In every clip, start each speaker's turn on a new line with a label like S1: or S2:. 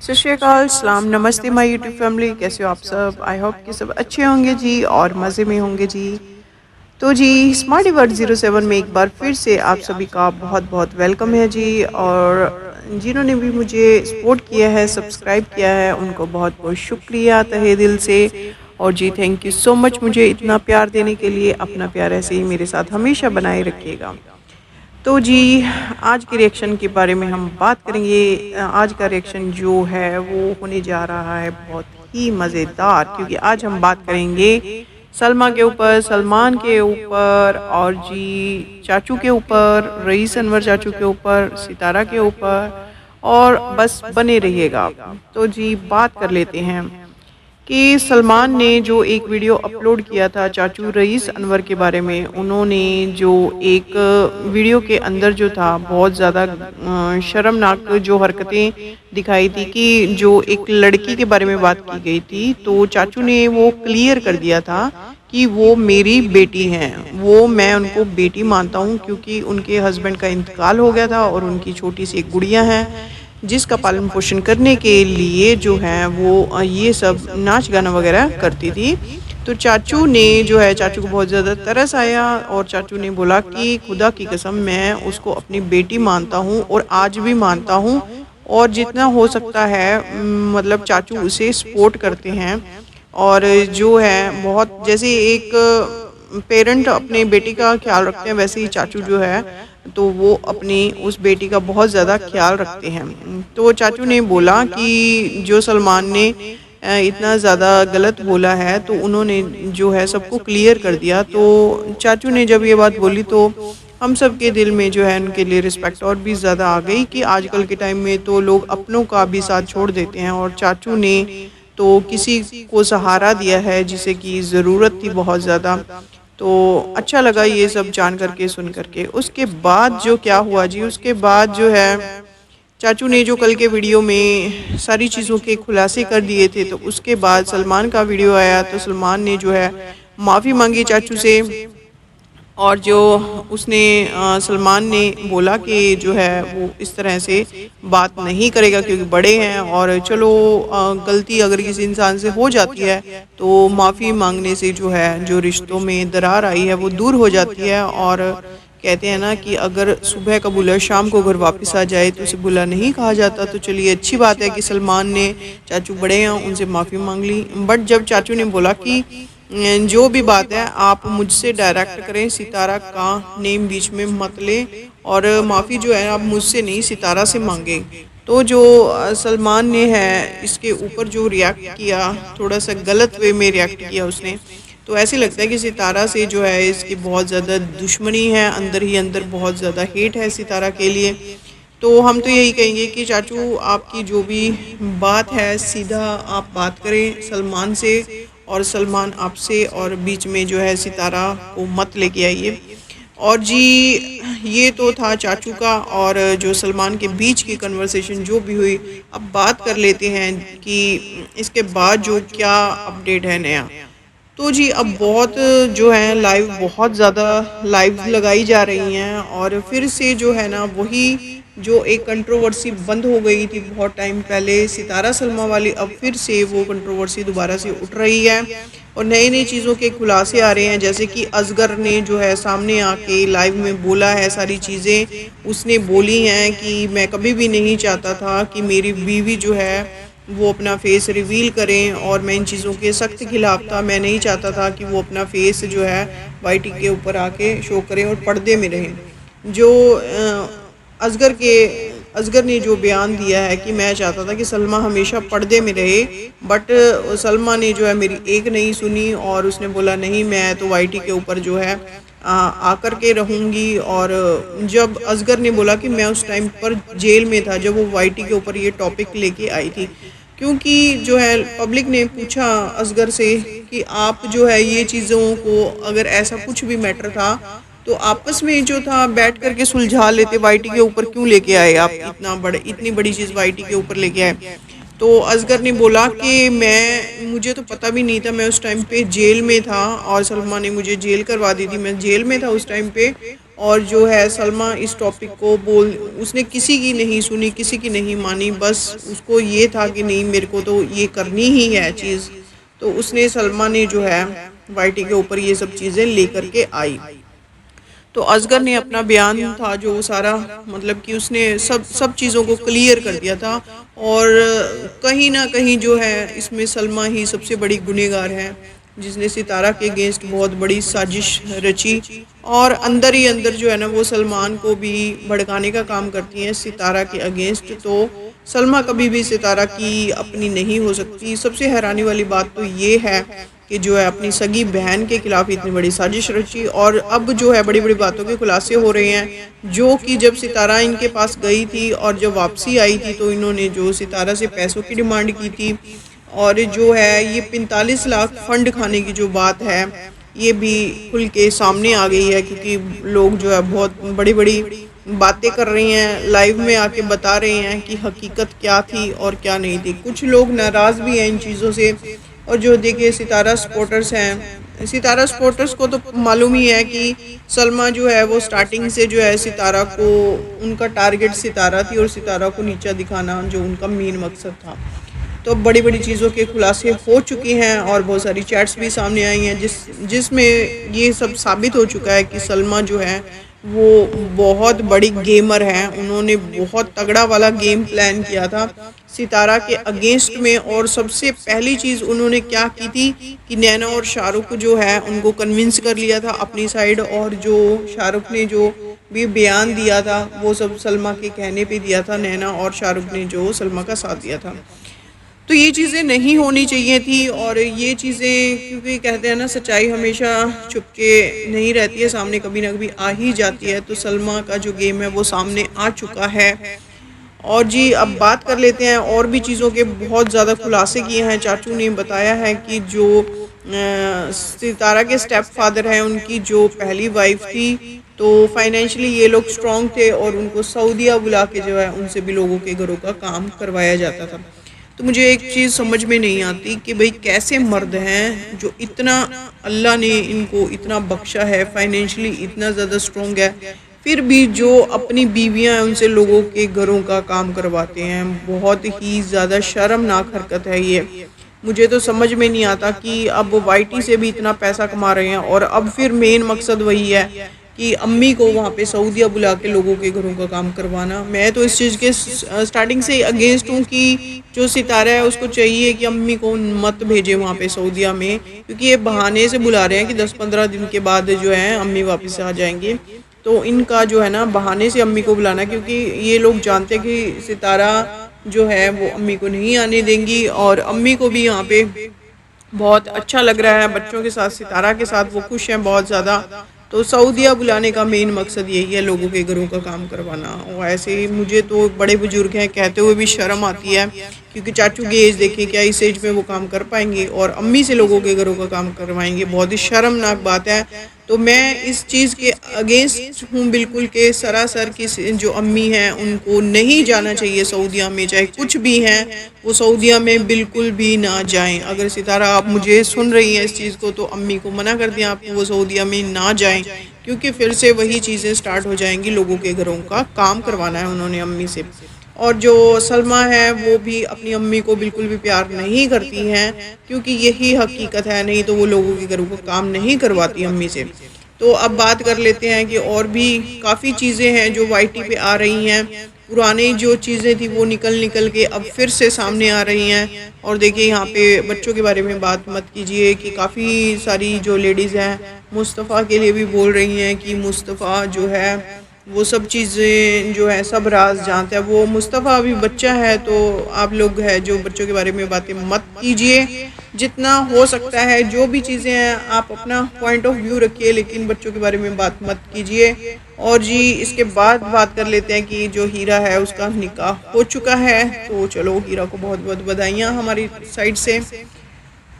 S1: सत श्री अकाल, सलाम, नमस्ते माय यूट्यूब फैमिली। कैसे हो आप सब? आई होप कि सब अच्छे होंगे जी और मज़े में होंगे जी। तो जी स्मार्ट वर्ड 07 में एक बार फिर से आप सभी का बहुत बहुत वेलकम है जी। और जिन्होंने भी मुझे सपोर्ट किया है, सब्सक्राइब किया है, उनको बहुत बहुत शुक्रिया तहे दिल से। और जी थैंक यू सो मच मुझे इतना प्यार देने के लिए। अपना प्यार ऐसे ही मेरे साथ हमेशा बनाए रखिएगा। तो जी आज के रिएक्शन के बारे में हम बात करेंगे। आज का रिएक्शन जो है वो होने जा रहा है बहुत ही मज़ेदार, क्योंकि आज हम बात करेंगे सलमा के ऊपर, सलमान के ऊपर, और जी चाचू के ऊपर, रईस अनवर चाचू के ऊपर, सितारा के ऊपर। और बस बने रहिएगा आप। तो जी बात कर लेते हैं कि सलमान ने जो एक वीडियो अपलोड किया था चाचू रईस अनवर के बारे में। उन्होंने जो एक वीडियो के अंदर जो था बहुत ज़्यादा शर्मनाक जो हरकतें दिखाई थी, कि जो एक लड़की के बारे में बात की गई थी, तो चाचू ने वो क्लियर कर दिया था कि वो मेरी बेटी हैं। वो मैं उनको बेटी मानता हूँ, क्योंकि उनके हस्बैंड का इंतकाल हो गया था और उनकी छोटी सी एक गुड़िया है, जिसका पालन पोषण करने के लिए जो है वो ये सब नाच गाना वगैरह करती थी। तो चाचू ने जो है, चाचू को बहुत ज़्यादा तरस आया और चाचू ने बोला कि खुदा की कसम मैं उसको अपनी बेटी मानता हूँ और आज भी मानता हूँ, और जितना हो सकता है मतलब चाचू उसे सपोर्ट करते हैं। और जो है बहुत जैसे एक पेरेंट अपने बेटी का ख्याल रखते हैं, वैसे ही चाचू जो है तो वो अपनी उस बेटी का बहुत ज़्यादा ख्याल रखते हैं। तो चाचू ने बोला कि जो सलमान ने इतना ज़्यादा गलत बोला है, तो उन्होंने जो है सबको क्लियर कर दिया। तो चाचू ने जब ये बात बोली तो हम सब के दिल में जो है उनके लिए रिस्पेक्ट और भी ज़्यादा आ गई, कि आजकल के टाइम में तो लोग अपनों का भी साथ छोड़ देते हैं, और चाचू ने तो किसी को सहारा दिया है जिसे कि ज़रूरत थी बहुत ज़्यादा। तो अच्छा लगा ये सब जान करके, सुन करके। उसके बाद जो क्या हुआ जी, उसके बाद जो है चाचू ने जो कल के वीडियो में सारी चीज़ों के खुलासे कर दिए थे, तो उसके बाद सलमान का वीडियो आया, तो सलमान ने जो है माफ़ी मांगी चाचू से। और जो उसने सलमान ने बोला कि जो है वो इस तरह से बात नहीं करेगा, क्योंकि बड़े हैं, और चलो गलती अगर किसी इंसान से हो जाती है तो माफ़ी मांगने से जो है जो रिश्तों में दरार आई है वो दूर हो जाती है। और कहते हैं ना कि अगर सुबह का बुला शाम को घर वापस आ जाए तो उसे बुला नहीं कहा जाता। तो चलिए अच्छी बात है कि सलमान ने, चाचू बड़े हैं, उनसे माफ़ी मांग ली। बट जब चाचू ने बोला कि जो भी बात है आप मुझसे डायरेक्ट करें, सितारा का नेम बीच में मत लें, और माफ़ी जो है आप मुझसे नहीं सितारा से मांगें। तो जो सलमान ने है इसके ऊपर जो रिएक्ट किया, थोड़ा सा गलत वे में रिएक्ट किया उसने। तो ऐसे लगता है कि सितारा से जो है इसकी बहुत ज़्यादा दुश्मनी है, अंदर ही अंदर बहुत ज़्यादा हेट है सितारा के लिए। तो हम तो यही कहेंगे कि चाचू आपकी जो भी बात है सीधा आप बात करें सलमान से, और सलमान आपसे, और बीच में जो है सितारा को मत लेके आइए। और जी ये तो था चाचू का और जो सलमान के बीच की कन्वर्सेशन जो भी हुई। अब बात कर लेते हैं कि इसके बाद जो क्या अपडेट है नया। तो जी अब बहुत जो है लाइव, बहुत ज़्यादा लाइव लगाई जा रही हैं, और फिर से जो है ना वही जो एक कंट्रोवर्सी बंद हो गई थी बहुत टाइम पहले सितारा सलमा वाली, अब फिर से वो कंट्रोवर्सी दोबारा से उठ रही है, और नई नई चीज़ों के खुलासे आ रहे हैं। जैसे कि असगर ने जो है सामने आके लाइव में बोला है, सारी चीज़ें उसने बोली हैं कि मैं कभी भी नहीं चाहता था कि मेरी बीवी जो है वो अपना फेस रिवील करें, और मैं इन चीज़ों के सख्त खिलाफ था। मैं नहीं चाहता था कि वो अपना फेस जो है वाईटी के ऊपर आके शो करें और पर्दे में रहें। जो असगर के असगर ने जो बयान दिया है कि मैं चाहता था कि सलमा हमेशा पर्दे में रहे, बट सलमा ने जो है मेरी एक नहीं सुनी, और उसने बोला नहीं मैं तो वाईटी के ऊपर जो है आकर के रहूँगी। और जब असगर ने बोला कि मैं उस टाइम पर जेल में था जब वो वाईटी के ऊपर ये टॉपिक लेके आई थी, क्योंकि जो है पब्लिक ने पूछा असगर से कि आप जो है ये चीज़ों को, अगर ऐसा कुछ भी मैटर था तो आपस में जो था बैठ करके सुलझा लेते, वाईटी के ऊपर क्यों लेके आए आप, इतनी बड़ी चीज़ वाईटी के ऊपर लेके आए। तो असगर ने बोला कि मुझे तो पता भी नहीं था, मैं उस टाइम पे जेल में था और सलमा ने मुझे जेल करवा दी थी, मैं जेल में था उस टाइम पे, और जो है सलमा इस टॉपिक को बोल उसने किसी की नहीं सुनी, किसी की नहीं मानी, बस उसको ये था कि नहीं मेरे को तो ये करनी ही है चीज़। तो उसने सलमा ने जो है वाईटी के ऊपर ये सब चीज़ें लेकर के आई। तो असगर ने अपना बयान था जो सारा मतलब कि उसने सब चीज़ों को क्लियर कर दिया था। और कहीं ना कहीं जो है इसमें सलमा ही सबसे बड़ी गुनहगार है, जिसने सितारा के अगेंस्ट बहुत बड़ी साजिश रची। और अंदर ही अंदर जो है ना वो सलमान को भी भड़काने का काम करती हैं सितारा के अगेंस्ट। तो सलमा कभी भी सितारा की अपनी नहीं हो सकती। सबसे हैरानी वाली बात तो ये है कि जो है अपनी सगी बहन के खिलाफ इतनी बड़ी साजिश रची, और अब जो है बड़ी बड़ी बातों के खुलासे हो रहे हैं। जो कि जब सितारा इनके पास गई थी और जब वापसी आई थी तो इन्होंने जो सितारा से पैसों की डिमांड की थी, और जो है ये 45 लाख फंड खाने की जो बात है ये भी खुल के सामने आ गई है, क्योंकि लोग जो है बहुत बड़ी बड़ी बातें कर रहे हैं, लाइव में आके बता रहे हैं कि हकीकत क्या थी और क्या नहीं थी। कुछ लोग नाराज़ भी हैं इन चीज़ों से। और जो देखिए सितारा सपोर्टर्स हैं, सितारा सपोर्टर्स को तो मालूम ही है कि सलमा जो है वो स्टार्टिंग से जो है सितारा को, उनका टारगेट सितारा थी और सितारा को नीचा दिखाना जो उनका मेन मकसद था। तो बड़ी बड़ी चीज़ों के खुलासे हो चुके हैं और बहुत सारी चैट्स भी सामने आई हैं जिसमें ये सब साबित हो चुका है कि सलमा जो है वो बहुत बड़ी गेमर है। उन्होंने बहुत तगड़ा वाला गेम प्लान किया था सितारा के अगेंस्ट में। और सबसे पहली चीज़ उन्होंने क्या की थी कि नैना और शाहरुख जो है उनको कन्विंस कर लिया था अपनी साइड, और जो शाहरुख ने जो भी बयान दिया था वो सब सलमा के कहने पे दिया था। नैना और शाहरुख ने जो सलमा का साथ दिया था। तो ये चीज़ें नहीं होनी चाहिए थी। और ये चीज़ें क्योंकि कहते हैं ना सच्चाई हमेशा छुप के नहीं रहती है, सामने कभी ना कभी आ ही जाती है। तो सलमा का जो गेम है वो सामने आ चुका है। और जी अब बात कर लेते हैं और भी चीज़ों के बहुत ज़्यादा खुलासे किए हैं। चाचू ने बताया है कि जो सितारा के स्टेप फादर हैं उनकी जो पहली वाइफ थी तो फाइनेंशियली ये लोग स्ट्रॉन्ग थे और उनको सऊदीया बुला के जो है उनसे भी लोगों के घरों का काम करवाया जाता था। तो मुझे एक चीज़ समझ में नहीं आती कि भाई कैसे मर्द हैं जो इतना, अल्लाह ने इनको इतना बख्शा है, फाइनेंशियली इतना ज़्यादा स्ट्रॉन्ग है, फिर भी जो अपनी बीवियां हैं उनसे लोगों के घरों का काम करवाते हैं। बहुत ही ज़्यादा शर्मनाक हरकत है ये। मुझे तो समझ में नहीं आता कि अब वाईटी से भी इतना पैसा कमा रहे हैं और अब फिर मेन मकसद वही है कि अम्मी को वहाँ पे सऊदीया बुला के लोगों के घरों का काम करवाना। मैं तो इस चीज़ के स्टार्टिंग से अगेंस्ट हूँ कि जो सितारा है उसको चाहिए कि अम्मी को मत भेजे वहाँ पे सऊदीया में, क्योंकि ये बहाने से बुला रहे हैं कि 10-15 दिन के बाद जो है अम्मी वापस आ जाएंगे। तो इनका जो है ना बहाने से अम्मी को बुलाना, क्योंकि ये लोग जानते हैं कि सितारा जो है वो अम्मी को नहीं आने देंगी। और अम्मी को भी यहाँ पे बहुत अच्छा लग रहा है बच्चों के साथ, सितारा के साथ वो खुश हैं बहुत ज़्यादा। तो सऊदीया बुलाने का मेन मकसद यही है, लोगों के घरों का काम करवाना। और ऐसे ही मुझे तो बड़े बुजुर्ग हैं कहते हुए भी शर्म आती है, क्योंकि चाचू की एज देखिए, क्या इस एज में वो काम कर पाएंगे और अम्मी से लोगों के घरों का काम करवाएंगे। बहुत ही शर्मनाक बात है। तो मैं इस चीज़ के अगेंस्ट हूँ बिल्कुल के सरासर की जो अम्मी हैं उनको नहीं जाना चाहिए सऊदीया में, चाहे कुछ भी हैं वो सऊदीया में बिल्कुल भी ना जाएं। अगर सितारा आप मुझे सुन रही हैं इस चीज़ को तो अम्मी को मना कर दिया आपको वो सऊदीया में ना जाएं, क्योंकि फिर से वही चीज़ें स्टार्ट हो जाएंगी, लोगों के घरों का काम करवाना है उन्होंने अम्मी से। और जो सलमा है वो भी अपनी अम्मी को बिल्कुल भी प्यार नहीं करती हैं, क्योंकि यही हकीकत है, नहीं तो वो लोगों के घरों को काम नहीं करवाती अम्मी से। तो अब बात कर लेते हैं कि और भी काफ़ी चीज़ें हैं जो वाईटी पे आ रही हैं। पुरानी जो चीज़ें थी वो निकल के अब फिर से सामने आ रही हैं। और देखिए यहाँ पे बच्चों के बारे में बात मत कीजिए कि काफ़ी सारी जो लेडीज़ हैं मुस्तफ़ा के लिए भी बोल रही हैं कि मुस्तफ़ा जो है वो सब चीज़ें जो है सब राज जानता है। वो मुस्तफ़ा अभी बच्चा है, तो आप लोग है जो बच्चों के बारे में बातें मत कीजिए। जितना हो सकता है जो भी चीज़ें हैं आप अपना पॉइंट ऑफ व्यू रखिए, लेकिन बच्चों के बारे में बात मत कीजिए। और जी इसके बाद बात कर लेते हैं कि जो हीरा है उसका निकाह हो चुका है। तो चलो हीरा को बहुत बहुत बधाइयाँ हमारी साइड से।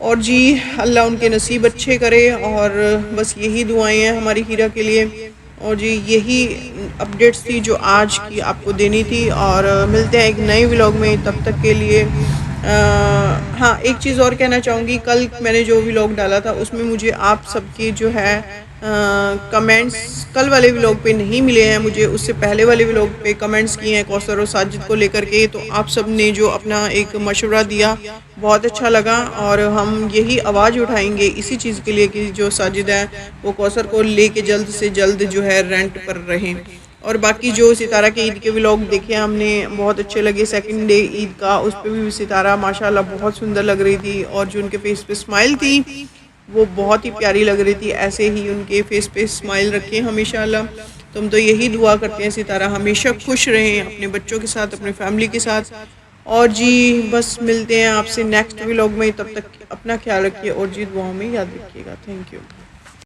S1: और जी अल्लाह उनके नसीब अच्छे करे, और बस यही दुआएं हैं हमारी हीरा के लिए। और जी यही अपडेट्स थी जो आज की आपको देनी थी, और मिलते हैं एक नए व्लॉग में। तब तक के लिए हाँ एक चीज़ और कहना चाहूँगी, कल मैंने जो व्लॉग डाला था उसमें मुझे आप सबकी जो है कमेंट्स कल वाले व्लॉग पे नहीं मिले हैं मुझे, उससे पहले वाले व्लॉग पे कमेंट्स किए हैं कौसर और साजिद को लेकर के। तो आप सब ने जो अपना एक मशवरा दिया बहुत अच्छा लगा, और हम यही आवाज़ उठाएंगे इसी चीज़ के लिए कि जो साजिद है वो कौसर को लेके जल्द से जल्द जो है रेंट पर रहें। और बाकी जो सितारा के ईद के व्लॉग देखे हमने बहुत अच्छे लगे। सेकंड डे ईद का उस पर भी सितारा माशाल्लाह बहुत सुंदर लग रही थी, और जो उनके फेस पे स्माइल थी वो बहुत ही प्यारी लग रही थी। ऐसे ही उनके फेस पे स्माइल रखें हमेशा अल्लाह। तो हम तो यही दुआ करते हैं सितारा हमेशा खुश रहें अपने बच्चों के साथ, अपने फैमिली के साथ। और जी बस मिलते हैं आपसे नेक्स्ट व्लॉग में, तब तक अपना ख्याल रखिए और जी दुआओं में याद रखिएगा। Thank you.